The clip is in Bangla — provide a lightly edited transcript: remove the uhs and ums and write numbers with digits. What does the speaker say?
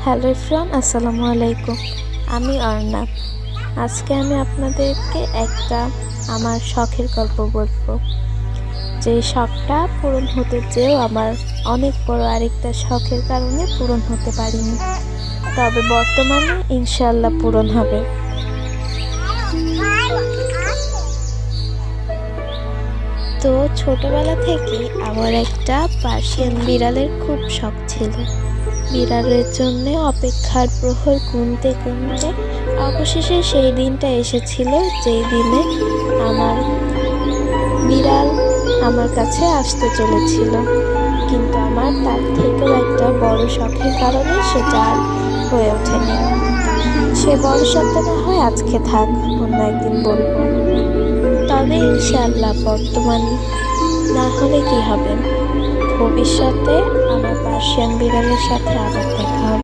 হ্যালো এভরিওয়ান, আসসালামু আলাইকুম। আমি অর্ণব। আজকে আমি আপনাদেরকে একটা আমার শখের গল্প বলবো, যে শখটা পূরণ হতে চেয়েও আমার অনেক বড় আরেকটা শখের কারণে পূরণ হতে পারিনি, তবে বর্তমানে ইনশাআল্লাহ পূরণ হবে। তো ছোটবেলা থেকে আমার একটা পার্সিয়ান বিড়ালের খুব শখ ছিল। বিড়ালের জন্য অপেক্ষার প্রহর গুনতে গুনতে অবশেষে সেই দিনটা এসেছিল, যেই দিনে আমার বিড়াল আমার কাছে আসতে চলেছিল। কিন্তু আমার তার থেকেও একটা বড় শখের কারণে সেটা আর হয়ে ওঠেনি। সে বড় শখটা না হয় আজকে থাক, অন্য একদিন বলবো। তবে ইনশাআল্লাহ বর্তমান না হলে কি হবে, ভবিষ্যতে আমার পার্সিয়ান বিড়ালের সাথে আবার দেখা হবে।